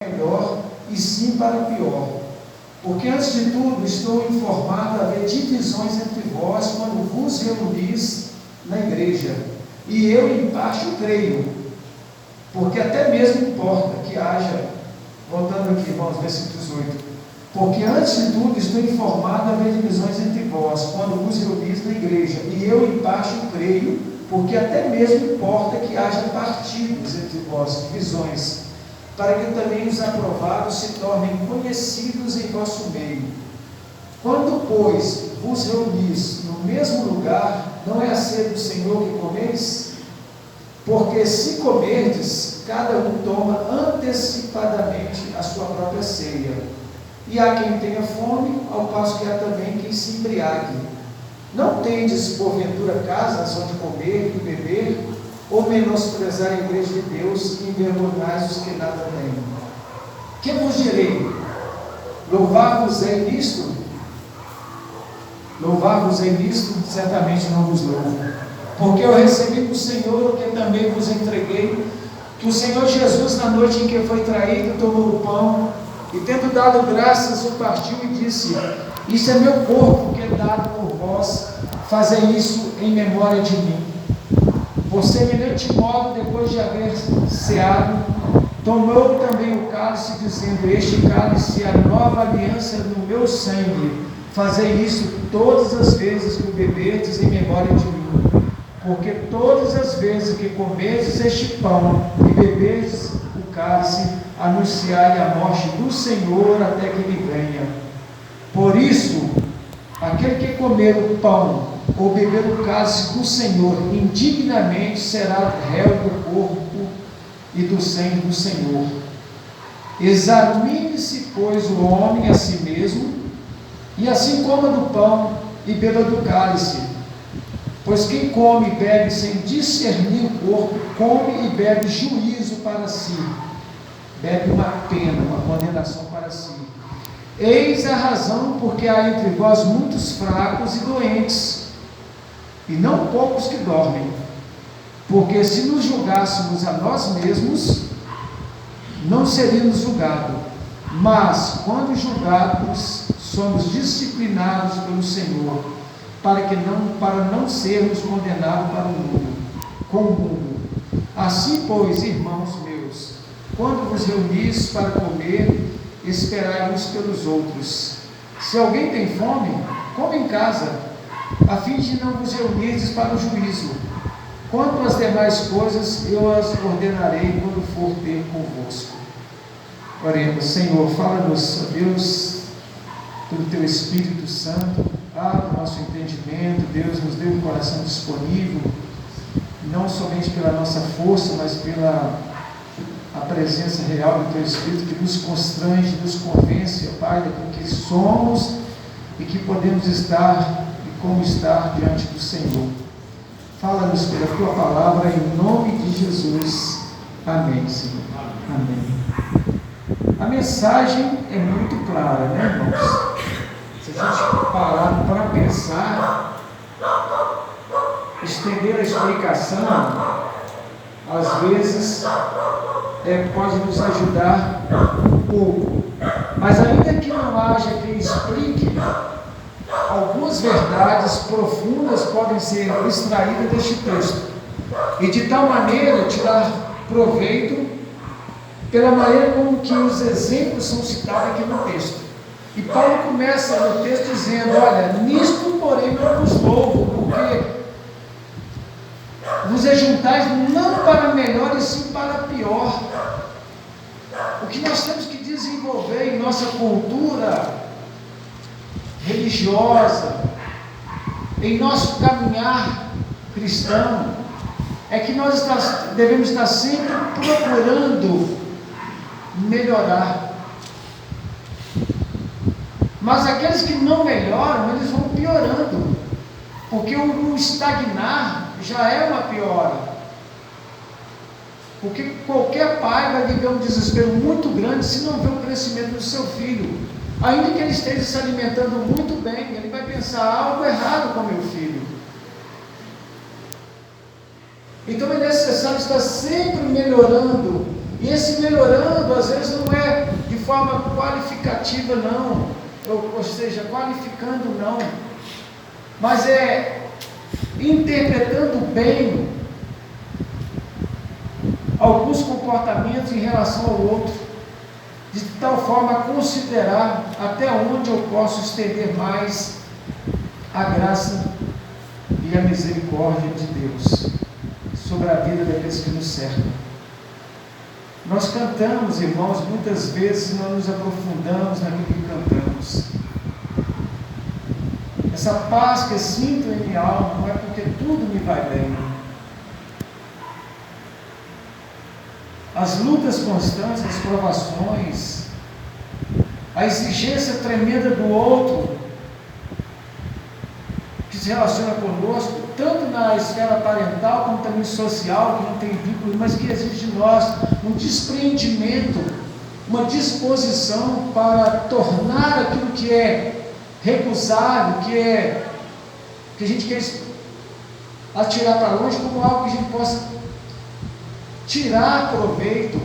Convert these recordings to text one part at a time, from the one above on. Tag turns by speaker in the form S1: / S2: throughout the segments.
S1: melhor, e sim para pior. Porque antes de tudo estou informado de haver divisões entre vós quando vos reunis na igreja. E eu em parte o creio, porque até mesmo importa que haja, voltando aqui, irmãos, versículo 18. Porque antes de tudo estou informado de haver divisões entre vós quando vos reunis na igreja. E eu em parte o creio, porque até mesmo importa que haja partidos entre vós, divisões, para que também os aprovados se tornem conhecidos em vosso meio. Quando, pois, vos reunis no mesmo lugar, não é a ceia do Senhor que comeis? Porque se comerdes, cada um toma antecipadamente a sua própria ceia. E há quem tenha fome, ao passo que há também quem se embriague. Não tendes, porventura, casas onde comer e beber, ou menosprezar a igreja de Deus e envergonhais os que nada têm? Que vos direi? Louvar-vos-ei nisto? Louvar-vos-ei nisto? Certamente não vos louvo. Porque eu recebi do Senhor o que também vos entreguei, que o Senhor Jesus, na noite em que foi traído, tomou o pão, e tendo dado graças, o partiu e disse: isso é meu corpo que é dado por vós, fazei isso em memória de mim. Por semelhante modo, depois de haver ceado, tomou também o cálice, dizendo: este cálice é a nova aliança no meu sangue, fazei isso todas as vezes que o beberdes em memória de mim. Porque todas as vezes que comerdes este pão e beberdes o cálice, anunciai a morte do Senhor até que ele venha. Por isso, aquele que comer o pão ou beber o cálice do Senhor indignamente será réu do corpo e do sangue do Senhor. Examine-se, pois, o homem a si mesmo, e assim coma do pão e beba do cálice. Pois quem come e bebe sem discernir o corpo, come e bebe juízo para si, bebe uma pena, uma condenação para si. Eis a razão porque há entre vós muitos fracos e doentes, e não poucos que dormem. Porque se nos julgássemos a nós mesmos, não seríamos julgados, mas quando julgados, somos disciplinados pelo Senhor, para não sermos condenados com o mundo. Assim, pois, irmãos meus, quando vos reunis para comer, esperai uns pelos outros. Se alguém tem fome, come em casa, a fim de não vos reunirdes para o juízo. Quanto às demais coisas, eu as ordenarei quando for ter convosco. Oremos. Senhor, fala-nos, ó Deus, pelo Teu Espírito Santo, abre o nosso entendimento. Deus, nos dê um coração disponível, não somente pela nossa força, mas pela a presença real do Teu Espírito, que nos constrange, nos convence, ó Pai, daquilo que somos e que podemos estar e como estar diante do Senhor. Fala-nos pela Tua palavra, em nome de Jesus. Amém, Senhor. Amém. A mensagem é muito clara, né, irmãos? Se a gente parar para pensar, estender a explicação, às vezes, pode nos ajudar um pouco. Mas ainda que não haja quem explique, algumas verdades profundas podem ser extraídas deste texto, e de tal maneira tirar proveito pela maneira como que os exemplos são citados aqui no texto. E Paulo começa no texto dizendo: olha, nisto porém não vos louvo, porque vos ajuntais não para melhor e sim para pior. O que nós temos que desenvolver em nossa cultura religiosa, em nosso caminhar cristão, é que nós devemos estar sempre procurando melhorar. Mas aqueles que não melhoram, eles vão piorando, porque o estagnar já é uma piora. Porque qualquer pai vai viver um desespero muito grande se não vê o crescimento do seu filho. Ainda que ele esteja se alimentando muito bem, ele vai pensar: algo errado com meu filho. Então é necessário estar sempre melhorando. E E esse melhorando, às vezes, não é de forma qualificativa, não, ou seja, qualificando, não, mas é interpretando bem alguns comportamentos em relação ao outro, de tal forma a considerar até onde eu posso estender mais a graça e a misericórdia de Deus sobre a vida daqueles que nos cercam. Nós cantamos, irmãos, muitas vezes nós nos aprofundamos naquilo que cantamos. Essa paz que eu sinto em minha alma não é porque tudo me vai bem. As lutas constantes, as provações, a exigência tremenda do outro, que se relaciona conosco, tanto na esfera parental, como também social, que não tem vínculo, mas que exige de nós um despreendimento, uma disposição para tornar aquilo que é recusável, que a gente quer atirar para longe, como algo que a gente possa tirar proveito,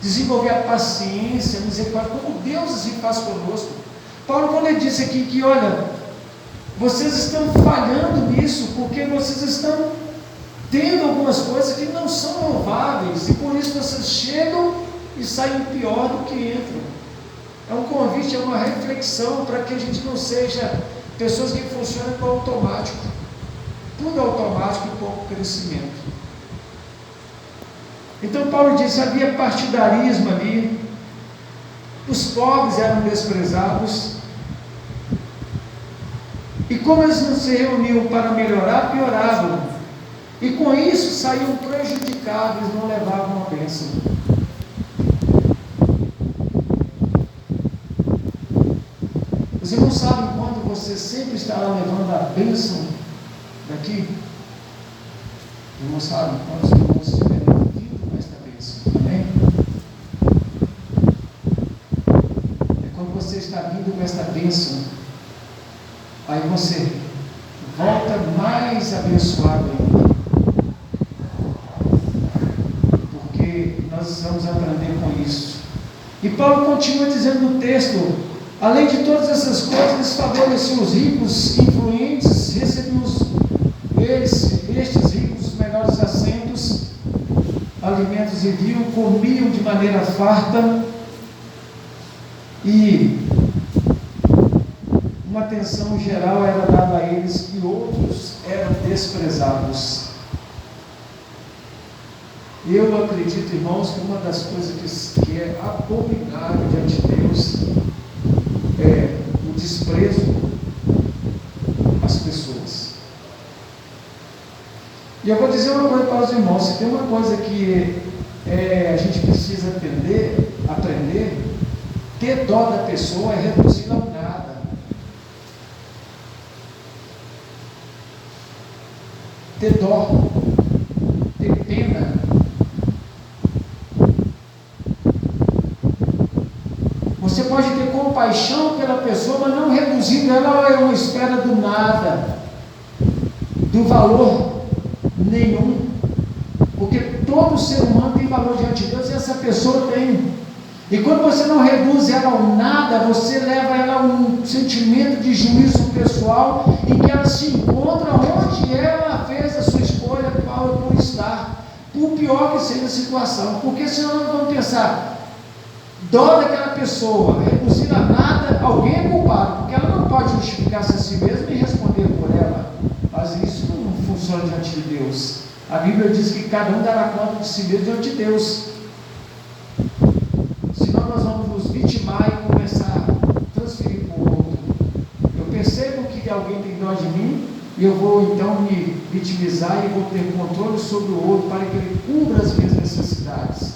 S1: desenvolver a paciência, a misericórdia, como Deus assim faz conosco. Paulo, quando ele disse aqui que, olha, vocês estão falhando nisso, porque vocês estão tendo algumas coisas que não são louváveis, e por isso vocês chegam e saem pior do que entram. É um convite, é uma reflexão, para que a gente não seja pessoas que funcionam com automático, tudo automático e pouco crescimento. Então Paulo disse, havia partidarismo ali, os pobres eram desprezados, e como eles não se reuniam para melhorar, pioravam, e com isso saíam prejudicados, não levavam a bênção. Os irmãos sabem quando você sempre estará levando a bênção daqui? Os irmãos sabem quando os irmãos estiverem vindo com esta bênção, amém? É quando você está vindo com esta bênção, aí você volta mais abençoado ainda, porque nós vamos aprender com isso. E Paulo continua dizendo no texto, além de todas essas coisas, eles favoreciam os ricos, influentes, recebiam estes ricos os melhores assentos, alimentos e vinho, comiam de maneira farta, e uma atenção geral era dada a eles e outros eram desprezados. Eu acredito, irmãos, que uma das coisas que é abominável diante de Deus é o desprezo às pessoas. E eu vou dizer uma coisa para os irmãos, se tem uma coisa que a gente precisa aprender, ter dó da pessoa é reduzir ao nada. Ter dó, ter pena. Você pode ter compaixão pela pessoa, mas não reduzindo ela a uma espera do nada, do valor nenhum, porque todo ser humano tem valor diante de Deus e essa pessoa tem. E quando você não reduz ela ao nada, você leva ela a um sentimento de juízo pessoal, em que ela se encontra onde ela fez a sua escolha por estar, por pior que seja a situação, porque senão nós vamos pensar, dó daquela pessoa, reduzir a nada, alguém é culpado, porque ela não pode justificar-se a si mesma e responder por ela, mas isso não funciona diante de Deus. A Bíblia diz que cada um dará conta de si mesmo diante de Deus. Senão nós vamos nos vitimar e começar a transferir para o outro. Eu percebo que alguém tem dó de mim, e eu vou então me vitimizar e vou ter controle sobre o outro para que ele cubra as minhas necessidades.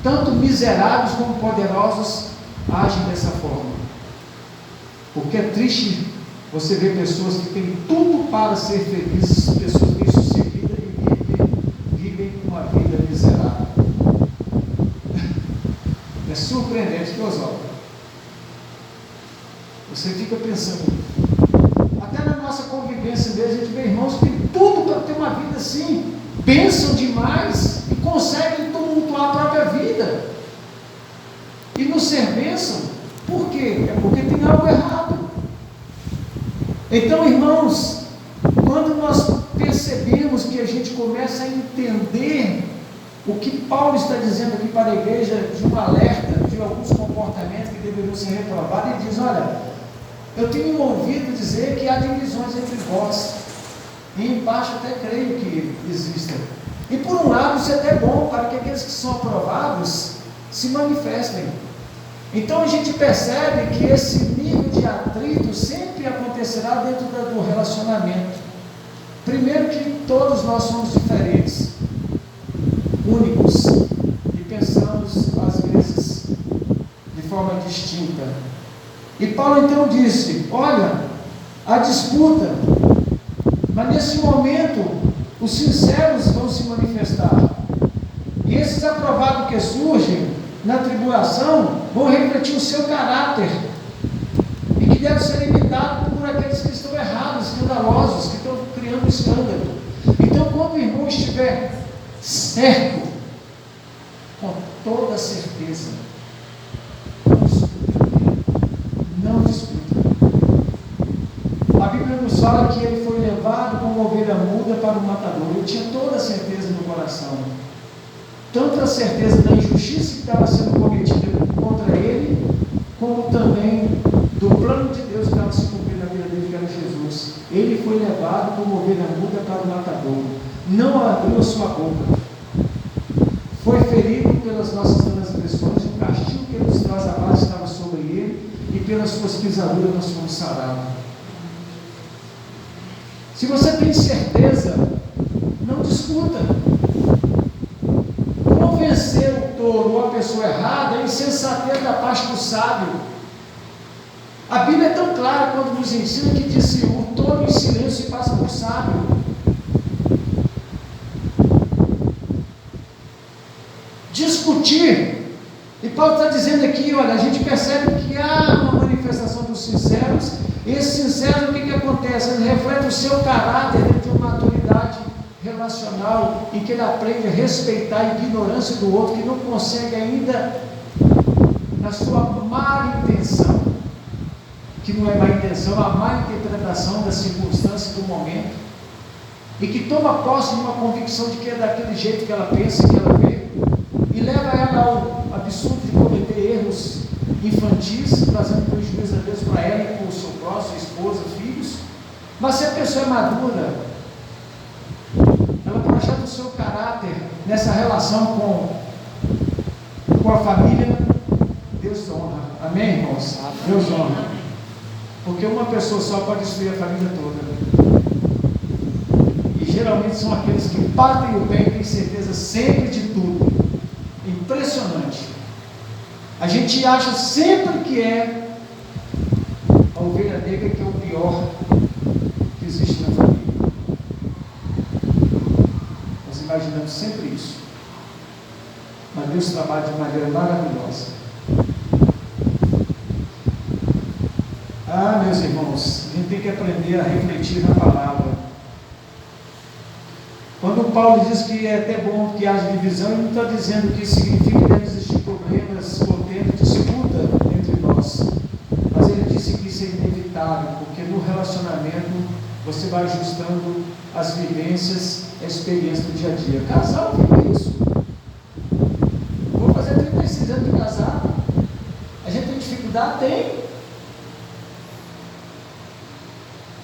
S1: Tanto miseráveis como poderosos agem dessa forma, porque é triste você ver pessoas que têm tudo para ser felizes, pessoas bem-sucedidas e vivem uma vida miserável. É surpreendente, que Oswaldo, você fica pensando, até na nossa convivência mesmo, a gente vê irmãos que têm tudo para ter uma vida assim, pensam demais e conseguem tumultuar a própria vida. vida e nos ser bênção. Por quê? É porque tem algo errado. Então, irmãos, quando nós percebemos que a gente começa a entender o que Paulo está dizendo aqui para a igreja, de um alerta de alguns comportamentos que deveriam ser reprovados, ele diz: olha, eu tenho ouvido dizer que há divisões entre vós, e embaixo até creio que existem. E por um lado isso é até bom, para que aqueles que são aprovados se manifestem. Então a gente percebe que esse nível de atrito sempre acontecerá dentro do relacionamento. Primeiro que todos nós somos diferentes, únicos, e pensamos às vezes de forma distinta. E Paulo então disse: olha, a disputa, mas nesse momento os sinceros vão se manifestar, e esses aprovados que surgem na tribulação vão refletir o seu caráter, e que deve ser imitado por aqueles que estão errados, escandalosos, que estão criando escândalo. Então, quando o irmão estiver certo, com toda certeza, não discuta. A Bíblia nos fala que ele foi levado como ovelha muda para o matador. Ele tinha toda a certeza no coração, tanto a certeza da injustiça que estava sendo cometida contra ele, como também do plano de Deus que estava se cumprindo na vida dele, que era Jesus. Ele foi levado como ovelha muda para o matador, não abriu a sua boca, foi ferido pelas nossas transgressões, o castigo que nos traz a paz estava sobre ele, e pelas suas pisaduras nós fomos sarados. Se você tem certeza, não discuta. Convencer o tolo ou a pessoa errada é insensatez da parte do sábio. A Bíblia é tão clara quando nos ensina que diz: o tolo em silêncio se passa por sábio. Discutir, e Paulo está dizendo aqui, olha, a gente percebe que há uma manifestação dos sinceros. Esses sinceros, o que acontece? Eles refletem o seu caráter dentro de uma maturidade relacional, em que ele aprende a respeitar a ignorância do outro, que não consegue ainda, na sua má intenção, que não é má intenção, a má interpretação da circunstância do momento, e que toma posse de uma convicção de que é daquele jeito que ela pensa, que ela vê, e leva ela ao absurdo de cometer erros infantis, trazendo prejuízo a Deus para ela e para o seu próximo, esposa, filhos. Mas se a pessoa é madura, ela projeta o seu caráter nessa relação com a família, Deus honra. Amém, irmãos? Deus honra. Porque uma pessoa só pode destruir a família toda. E geralmente são aqueles que partem o bem, têm certeza sempre de tudo. Impressionante. A gente acha sempre que é a ovelha negra que é o pior que existe na família. Nós imaginamos sempre isso. Mas Deus trabalha de maneira maravilhosa. Ah, meus irmãos, a gente tem que aprender a refletir na palavra. Quando Paulo diz que é até bom que haja divisão, ele não está dizendo que isso significa que deve existir problemas, contendas, disputa entre nós. Mas ele disse que isso é inevitável, porque no relacionamento você vai ajustando as vivências, a experiência do dia a dia. Casal vive isso. Vou fazer 36 anos de casado. A gente tem dificuldade? Tem.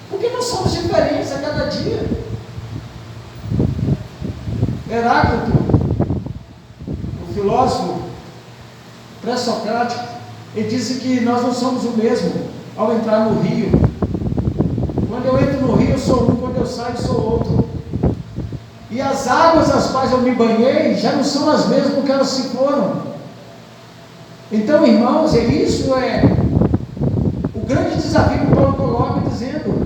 S1: Porque nós somos diferentes a cada dia. Heráclito, o filósofo pré-socrático, ele disse que nós não somos o mesmo ao entrar no rio. Quando eu entro no rio eu sou um, quando eu saio eu sou outro. E as águas às quais eu me banhei já não são as mesmas que elas se foram. Então, irmãos, isso é o grande desafio que Paulo coloca, dizendo: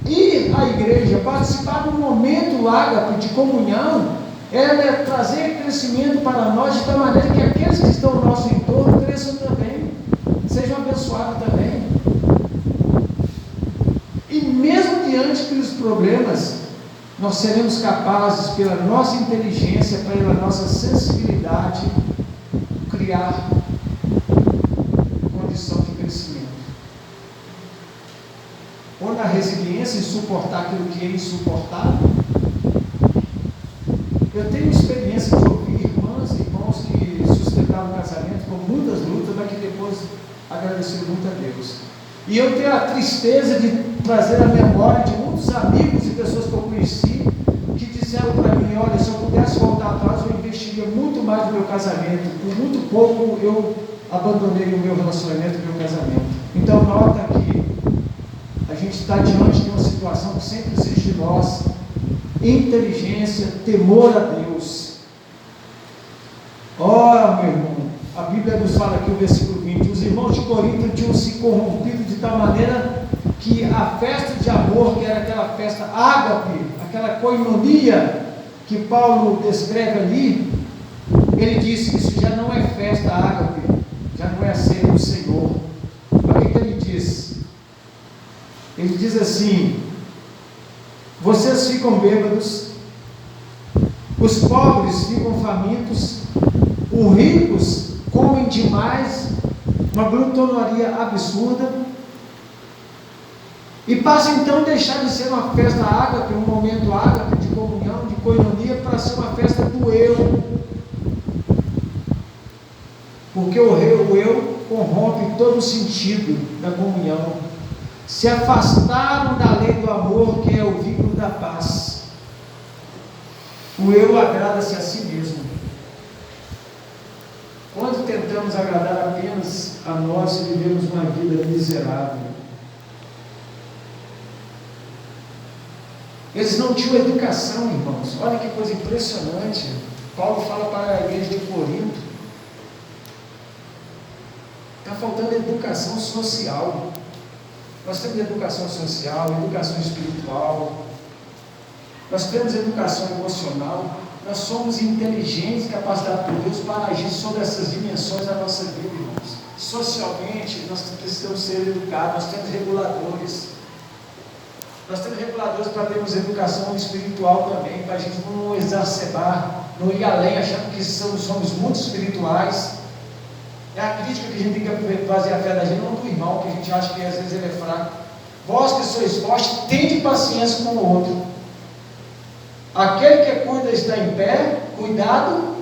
S1: ir à igreja, participar do momento ágape de comunhão, é trazer crescimento para nós, de tal maneira que aqueles que estão ao nosso entorno cresçam também, sejam abençoados também. E mesmo diante dos problemas, nós seremos capazes, pela nossa inteligência, pela nossa sensibilidade, criar condição de crescimento. Ou na resiliência em suportar aquilo que é insuportável. Eu tenho experiência de ouvir irmãs e irmãos que sustentaram o casamento com muitas lutas, mas que depois agradeceram muito a Deus. E eu tenho a tristeza de trazer a memória de muitos amigos e pessoas que eu conheci, que disseram para mim: olha, se eu pudesse voltar atrás, eu investiria muito mais no meu casamento. Por muito pouco eu abandonei o meu relacionamento, o meu casamento. Então nota que a gente está diante de uma situação que sempre exige de nós inteligência, temor a Deus. Ora, meu irmão, a Bíblia nos fala aqui, o versículo 20: os irmãos de Corinto tinham se corrompido de tal maneira que a festa de amor, que era aquela festa ágape, aquela koinonia que Paulo descreve ali, ele disse que isso já não é festa ágape, já não é a ceia do Senhor. Olha o que ele diz. Ele diz assim: vocês ficam bêbados, os pobres ficam famintos, os ricos comem demais, uma glutonaria absurda, e passa então a deixar de ser uma festa ágape, um momento ágape de comunhão, de koinonia, para ser uma festa do eu, porque o eu corrompe todo o sentido da comunhão. Se afastaram da lei do amor, que é o vínculo da paz. O eu agrada-se a si mesmo. Quando tentamos agradar apenas a nós, vivemos uma vida miserável. Eles não tinham educação, irmãos. Olha que coisa impressionante. Paulo fala para a igreja de Corinto: está faltando educação social. Nós temos educação social, educação espiritual, nós temos educação emocional, nós somos inteligentes, capacitados por Deus para agir sobre essas dimensões da nossa vida, irmãos. Socialmente, nós precisamos ser educados, nós temos reguladores para termos educação espiritual também, para a gente não exacerbar, não ir além, achando que somos muito espirituais. É a crítica que a gente tem que fazer a fé da gente, não do irmão, que a gente acha que às vezes ele é fraco. Vós que sois fortes, tende paciência com o outro. Aquele que cuida está em pé, cuidado,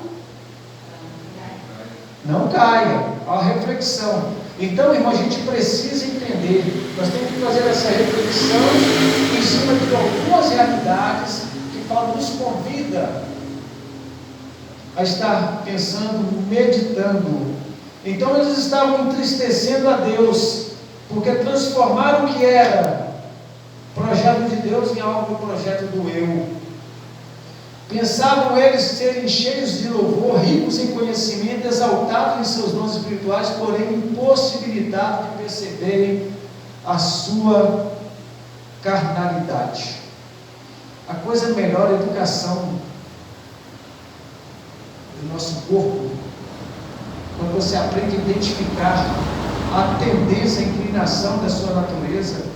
S1: não caia. A reflexão. Então, irmão, a gente precisa entender, nós temos que fazer essa reflexão em cima de algumas realidades que Paulo nos convida a estar pensando, meditando. Então eles estavam entristecendo a Deus, porque transformaram o que era projeto de Deus em algo do projeto do eu. Pensavam eles serem cheios de louvor, ricos em conhecimento, exaltados em seus dons espirituais, porém impossibilitados de perceberem a sua carnalidade. A coisa melhor é a educação do nosso corpo. Quando você aprende a identificar a tendência, a inclinação da sua natureza,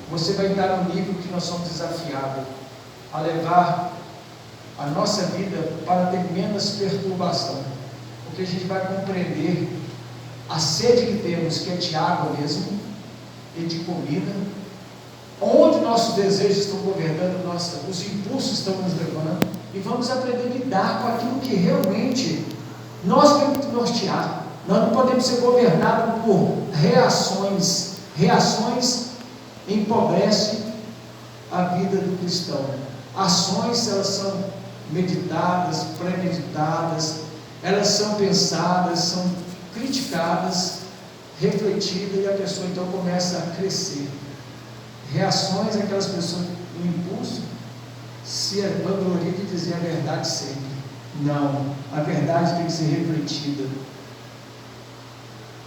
S1: você vai estar no nível que nós somos desafiados a levar a nossa vida para ter menos perturbação, porque a gente vai compreender a sede que temos, que é de água mesmo, e de comida, onde nossos desejos estão governando, os impulsos estão nos levando, e vamos aprender a lidar com aquilo que realmente nós temos que nortear. Nós não podemos ser governados por reações. Reações empobrecem a vida do cristão. Ações, elas são meditadas, premeditadas, elas são pensadas, são criticadas, refletidas, e a pessoa então começa a crescer. Reações, aquelas pessoas no impulso se vangloria de dizer a verdade sempre. Não, a verdade tem que ser refletida.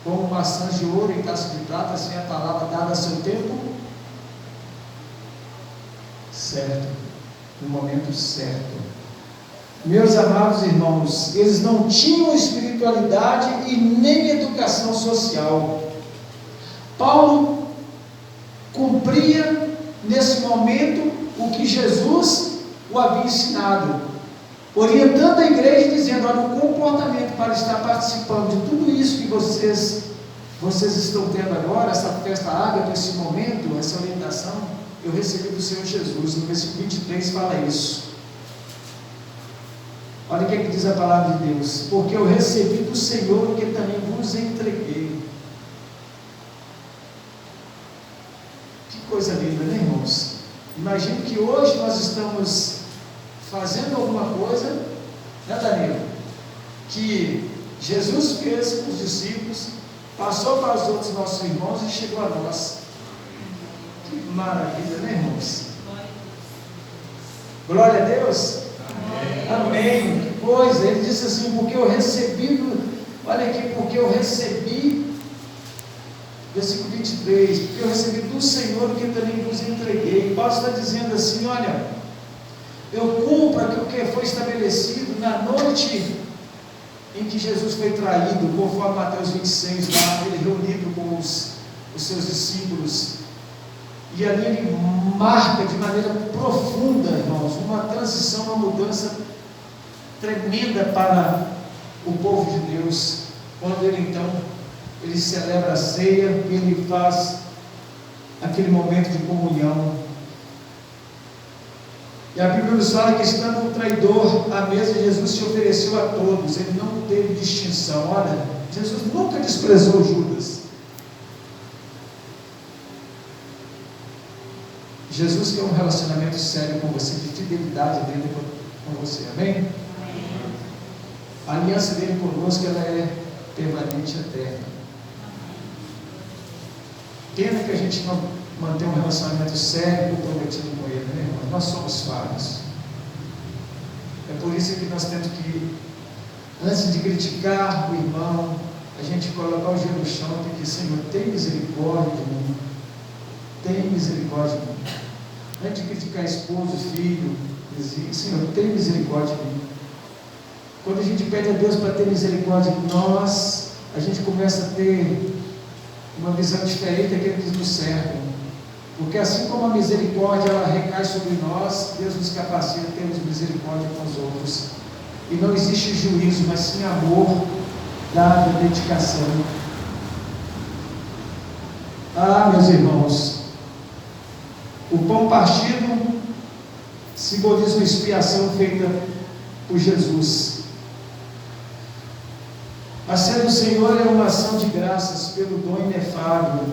S1: Como maçãs de ouro em taça de prata, assim a palavra dada a seu tempo certo, no momento certo. Meus amados irmãos, eles não tinham espiritualidade e nem educação social. Paulo cumpria nesse momento o que Jesus o havia ensinado. orientando a igreja e dizendo: olha, o comportamento para estar participando de tudo isso que vocês estão tendo agora, essa festa ágape, esse momento, essa orientação, eu recebi do Senhor Jesus. No versículo 23 fala isso. Olha o que diz a palavra de Deus: porque eu recebi do Senhor o que também vos entreguei. Que coisa linda, né, irmãos? Imagino que hoje nós estamos fazendo alguma coisa, né, Danilo? Que Jesus fez com os discípulos, passou para os outros nossos irmãos e chegou a nós. Que maravilha, né, irmãos? Glória a Deus. Amém. Que coisa. Ele disse assim: porque eu recebi, olha aqui, porque eu recebi, versículo 23, porque eu recebi do Senhor o que também vos entreguei. Paulo está dizendo assim: olha, eu cumpro aquilo que foi estabelecido na noite em que Jesus foi traído, conforme Mateus 26, lá, ele reunido com os seus discípulos. E ali ele marca de maneira profunda, irmãos, uma transição, uma mudança tremenda para o povo de Deus, quando ele celebra a ceia e ele faz aquele momento de comunhão. E a Bíblia nos fala que, estando um traidor à mesa, Jesus se ofereceu a todos, ele não teve distinção. Olha, Jesus nunca desprezou Judas. Jesus quer um relacionamento sério com você, de fidelidade dele com você, amém? Amém. A aliança dele conosco, ela é permanente e eterna. Pena que a gente não mantém um relacionamento sério e comprometido com ele, né, irmão? Nós somos falhos. É por isso que nós temos que, antes de criticar o irmão, a gente colocar o joelho no chão e dizer: Senhor, tem misericórdia de mim. Tem misericórdia de mim. Antes de criticar esposo, filho, dizer: Senhor, tem misericórdia de mim. Quando a gente pede a Deus para ter misericórdia de nós, a gente começa a ter uma visão diferente daquele que nos cerca. Porque assim como a misericórdia ela recai sobre nós, Deus nos capacita a termos misericórdia com os outros. E não existe juízo, mas sim amor, dado, dedicação. Ah, meus irmãos, o pão partido simboliza uma expiação feita por Jesus. A ceia do Senhor é uma ação de graças pelo dom inefável.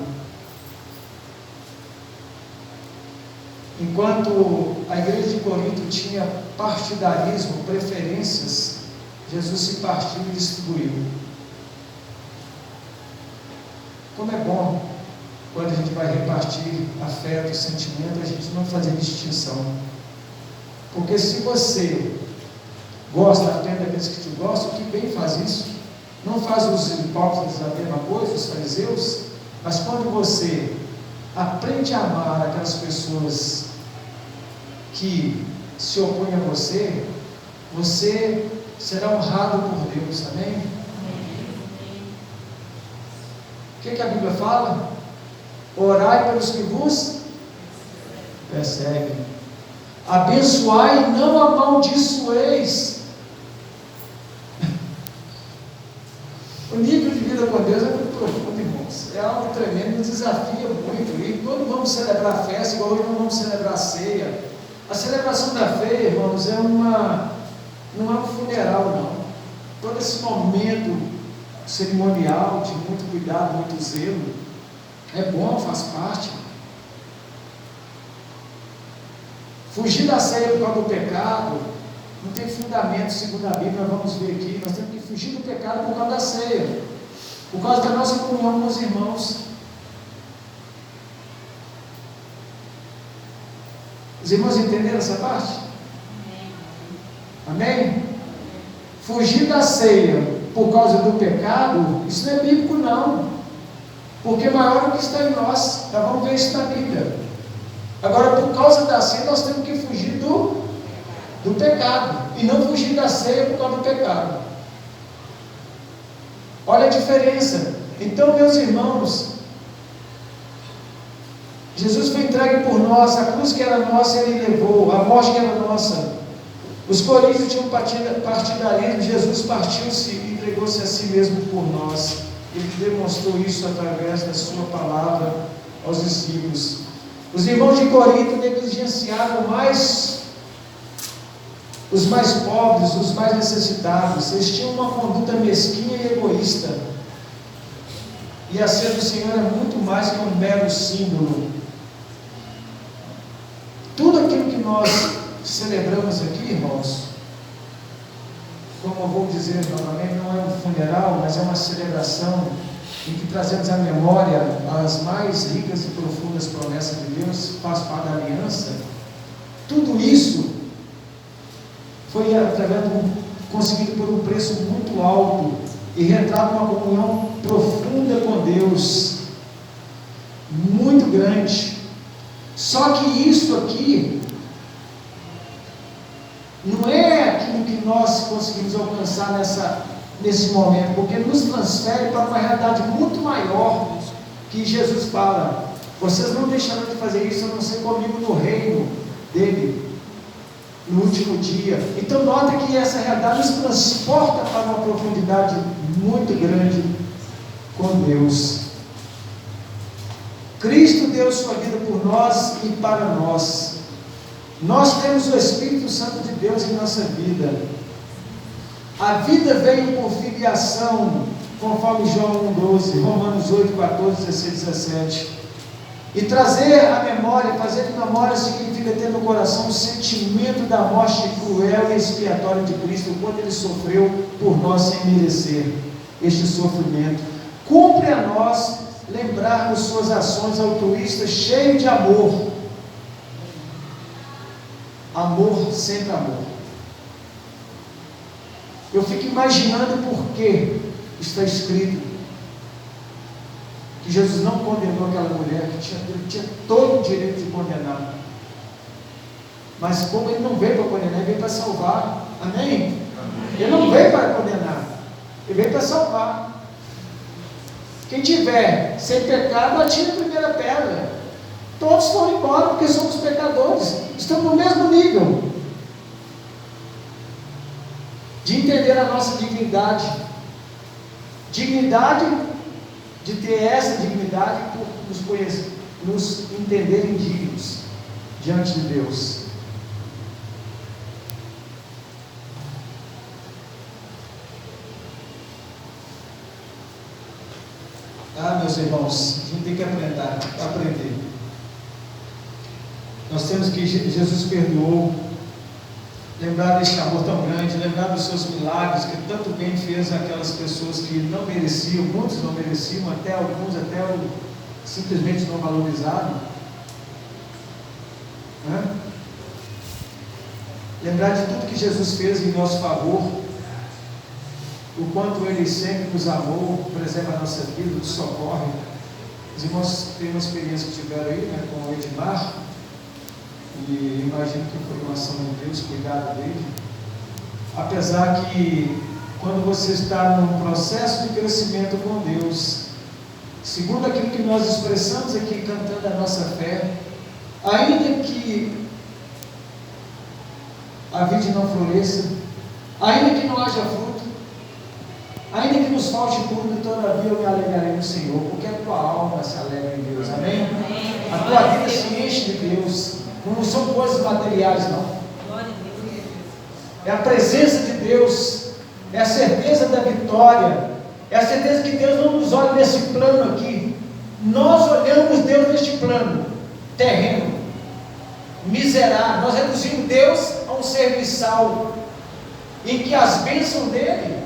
S1: Enquanto a igreja de Corinto tinha partidarismo, preferências, Jesus se partiu e distribuiu. Como é bom quando a gente vai repartir afeto, sentimento, a gente não fazer distinção. Porque se você gosta apenas daqueles que te gostam, que bem faz isso. Não faz os hipócritas a mesma coisa, os fariseus, mas quando você aprende a amar aquelas pessoas que se opõem a você, você será honrado por Deus, amém? O que a Bíblia fala? Orai pelos que vos perseguem, abençoai e não amaldiçoeis. O nível de vida com Deus é muito profundo, irmãos. É algo tremendo, nos desafia muito. E quando vamos celebrar a festa, igual hoje nós vamos celebrar a ceia. A celebração da ceia, irmãos, não é um funeral, não. Todo esse momento cerimonial, de muito cuidado, muito zelo, é bom, faz parte. Fugir da ceia por causa do pecado não tem fundamento, segundo a Bíblia, nós vamos ver aqui. Nós temos que fugir do pecado por causa da ceia, por causa da nossa comunhão com os irmãos. Os irmãos entenderam essa parte? Amém? Fugir da ceia por causa do pecado, isso não é bíblico, não. Porque maior é o que está em nós. Nós vamos ver isso na Bíblia. Agora, por causa da ceia, nós temos que fugir do pecado. E não fugir da ceia por causa do pecado. Olha a diferença. Então, meus irmãos, Jesus foi entregue por nós, a cruz que era nossa, Ele levou, a morte que era nossa. Os coríntios tinham partidarismo, Jesus partiu-se e entregou-se a si mesmo por nós. Ele demonstrou isso através da sua palavra aos discípulos. Os irmãos de Corinto negligenciaram os mais pobres, os mais necessitados. Eles tinham uma conduta mesquinha e egoísta. E a ceia do Senhor é muito mais que um mero símbolo. Tudo aquilo que nós celebramos aqui, irmãos, como eu vou dizer novamente, não é um funeral, mas é uma celebração em que trazemos à memória as mais ricas e profundas promessas de Deus, faz parte da aliança. Tudo isso foi conseguido por um preço muito alto e retrata uma comunhão profunda com Deus, muito grande. Só que isso aqui não é aquilo que nós conseguimos alcançar nesse momento, porque nos transfere para uma realidade muito maior, que Jesus fala: vocês não deixarão de fazer isso a não ser comigo no reino dele, no último dia. Então nota que essa realidade nos transporta para uma profundidade muito grande com Deus. Cristo deu sua vida por nós e para nós. Nós temos o Espírito Santo de Deus em nossa vida. A vida veio por filiação, conforme João 1,12, Romanos 8, 14, 16, 17. E trazer a memória, fazer de memória significa ter no coração o sentimento da morte cruel e expiatória de Cristo, quando Ele sofreu por nós sem merecer este sofrimento. Cumpre a nós lembrarmos suas ações altruístas, cheio de amor. Amor, sempre amor. Eu fico imaginando por que está escrito que Jesus não condenou aquela mulher, que ele tinha todo o direito de condenar. Mas como Ele não veio para condenar, Ele veio para salvar. Amém? Ele não veio para condenar, Ele veio para salvar. Quem tiver sem pecado, atire a primeira pedra. Todos foram embora porque somos pecadores. Estamos no mesmo nível de entender a nossa dignidade. Dignidade de ter essa dignidade por nos conhecer, nos entenderem dignos diante de Deus. Meus irmãos, a gente tem que aprender. Nós temos que Jesus perdoou, lembrar deste amor tão grande, lembrar dos seus milagres, que tanto bem fez aquelas pessoas que não mereciam, muitos não mereciam, até alguns simplesmente não valorizaram. Lembrar de tudo que Jesus fez em nosso favor, o quanto Ele sempre nos amou, preserva a nossa vida, nos socorre. Os irmãos têm uma experiência que tiveram aí, com o Edmar, e imagino que foi uma ação de Deus, cuidado dele. Apesar que, quando você está num processo de crescimento com Deus, segundo aquilo que nós expressamos aqui, cantando a nossa fé, ainda que a vide não floresça, ainda que não haja fruto, ainda que nos falte tudo, todavia eu me alegrarei no Senhor, porque a tua alma se alegra em Deus. Amém? A tua vida se enche de Deus. Não são coisas materiais, não. É a presença de Deus, é a certeza da vitória, é a certeza que Deus não nos olha nesse plano aqui. Nós olhamos Deus neste plano terreno, miserável. Nós reduzimos Deus a um serviçal, em que as bênçãos dele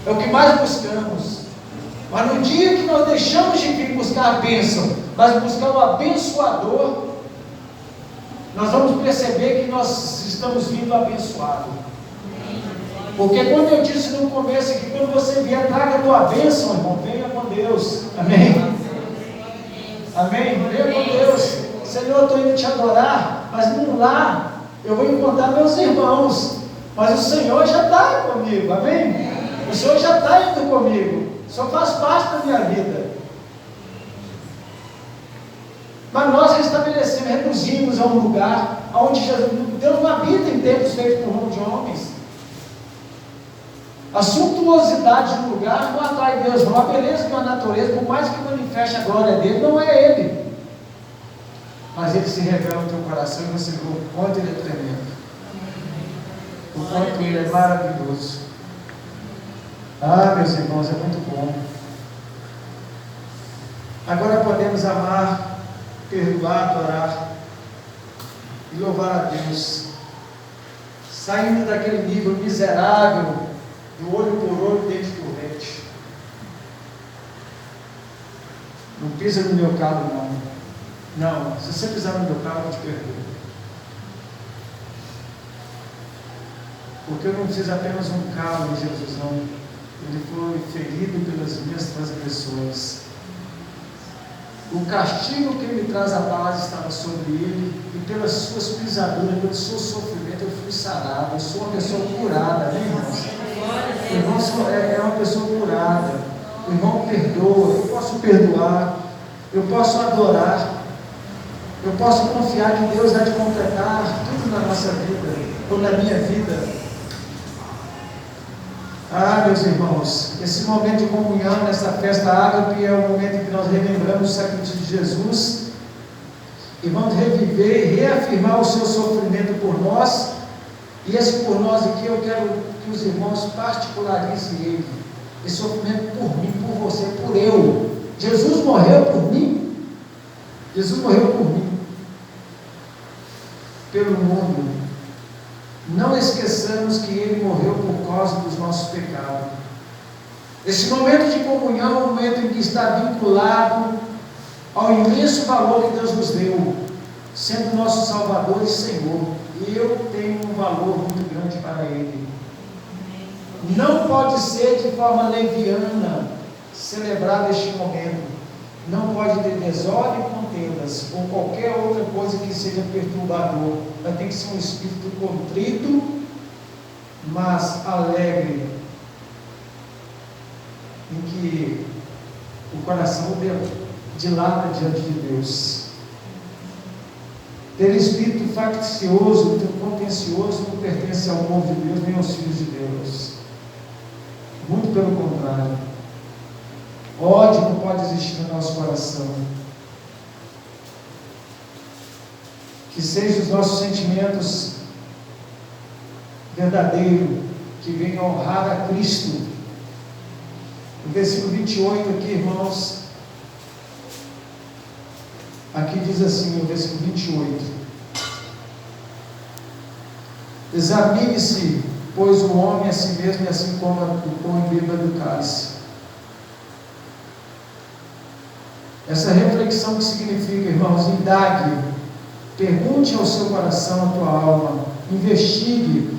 S1: é o que mais buscamos. Mas no dia que nós deixamos de vir buscar a bênção, mas buscar o abençoador, nós vamos perceber que nós estamos vindo abençoados. Porque quando eu disse no começo que quando você vier, traga a tua bênção, irmão, venha com Deus. Amém? Amém? Venha com Deus. Senhor, eu estou indo te adorar, mas não lá, eu vou encontrar meus irmãos, mas o Senhor já está comigo. Amém? O Senhor já está indo comigo. O Senhor faz parte da minha vida. Mas nós restabelecemos, reduzimos a um lugar onde Jesus Deus não habita em templos feitos por mão de homens. A suntuosidade de um lugar não atrai Deus, não. A beleza de uma natureza, por mais que manifeste a glória dele, não é ele. Mas ele se revela no teu coração e você vê o quanto ele é tremendo. O quanto ele é maravilhoso. Ah, meus irmãos, é muito bom. Agora podemos amar, perdoar, adorar e louvar a Deus, saindo daquele nível miserável do olho por olho, dente por dente. Não pisa no meu calo, não. Não, se você pisar no meu calo, eu te perdoo. Porque eu não preciso apenas um calo de Jesus, não. Ele foi ferido pelas minhas transgressões. O castigo que me traz a paz estava sobre ele, e pelas suas pisaduras, pelo seu sofrimento, eu fui sarado. Eu sou uma pessoa curada, né, irmãos? O irmão é uma pessoa curada. O irmão perdoa, eu posso perdoar, eu posso adorar, eu posso confiar que Deus há de completar tudo na nossa vida, ou na minha vida. Ah, meus irmãos, esse momento de comunhão, nessa festa ágape, é o momento em que nós relembramos o sacrifício de Jesus e vamos reviver e reafirmar o seu sofrimento por nós. E esse por nós aqui, eu quero que os irmãos particularizem ele. Esse sofrimento por mim, por você, por eu. Jesus morreu por mim. Jesus morreu por mim, pelo mundo. Não esqueçamos que Ele morreu por causa dos nossos pecados. Esse momento de comunhão é um momento em que está vinculado ao imenso valor que Deus nos deu, sendo nosso Salvador e Senhor. E eu tenho um valor muito grande para Ele. Não pode ser de forma leviana celebrado este momento. Não pode ter desordem e contendas, ou qualquer outra coisa que seja perturbador. Vai ter que ser um espírito contrito, mas alegre, em que o coração dilata diante de Deus. Ter espírito faccioso, contencioso, não pertence ao povo de Deus, nem aos filhos de Deus. Muito pelo contrário. Ódio não pode existir no nosso coração. Que sejam os nossos sentimentos verdadeiros, que venham honrar a Cristo. No versículo 28 aqui, irmãos, aqui diz assim, no versículo 28: examine-se, pois, o homem a si mesmo, e assim como o pão e beba do cálice. Essa reflexão que significa, irmãos, indague, pergunte ao seu coração, à tua alma, investigue